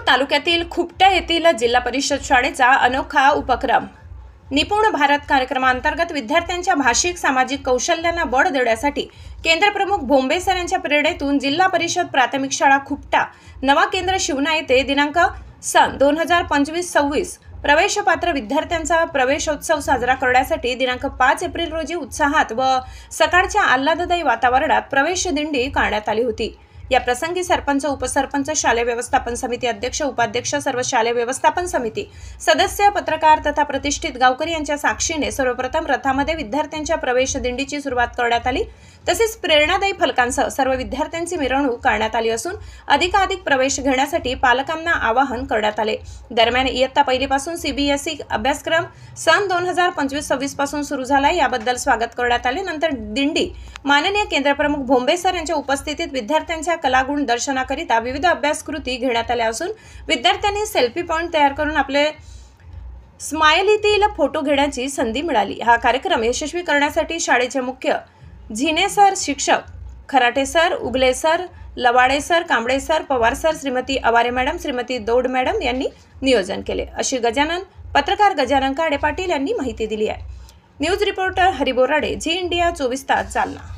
तालुक्यातील खुपट्या येथील जिल्हा परिषद शाळेचा अनोखा उपक्रम निपुण भारत कार्यक्रमांतर्गत विद्यार्थ्यांच्या भाषिक सामाजिक कौशल्यांना बळ देण्यासाठी केंद्रप्रमुख भोंबे सर यांच्या प्रेरणेतून जिल्हा परिषद प्राथमिक शाळा खुपटा नवा केंद्र शिवना येथे दिनांक सन 2025-26 प्रवेशपात्र विद्यार्थ्यांचा प्रवेशोत्सव साजरा करण्यासाठी दिनांक 5 एप्रिल रोजी उत्साहात व सकाळच्या आल्हाददायी वातावरणात प्रवेश दिंडी काढण्यात आली होती। या प्रसंगी सरपंच, उपसरपंच, शालेय व्यवस्थापन समिती अध्यक्ष, उपाध्यक्ष, सर्व शालेय व्यवस्थापन समिती सदस्य, पत्रकार तथा प्रतिष्ठित गावकरी यांच्या साक्षीने सर्वप्रथम रथामध्ये विद्यार्थ्यांच्या प्रवेश दिंडीची सुरुवात करण्यात आली। तसेच प्रेरणादायी फलकांसह सर्व विद्यार्थ्यांची मिरवणूक काढण्यात आली असून अधिकाधिक प्रवेश घेण्यासाठी पालकांना आवाहन करण्यात आले। दरम्यान इयत्ता पहिलीपासून CBSE अभ्यासक्रम सन 2025-26 पासून सुरू झाला। याबद्दल स्वागत करण्यात आले। नंतर दिंडी माननीय केंद्रप्रमुख भोंबे सर यांच्या उपस्थितीत विद्यार्थ्यांच्या कलागुण दर्शनाकरिता विविध अभ्यासकृती घेण्यात आल्या असून विद्यार्थ्यांनी सेल्फी पॉइंट तयार करून आपले स्माइलीतील फोटो घेण्याची संधी मिळाली। हा कार्यक्रम यशस्वी करण्यासाठी शाळेचे मुख्य झिने सर, शिक्षक Kharate sir, Ugle sir, Lawade sir, Kamble sir, Pawar sir, Shrimati Aware madam, Shrimati Daud madam यांनी नियोजन केले, अशी पत्रकार गजानन काडे पाटील यांनी माहिती दिली आहे। News reporter Hari Borade, Zee India 24 तास, जालना।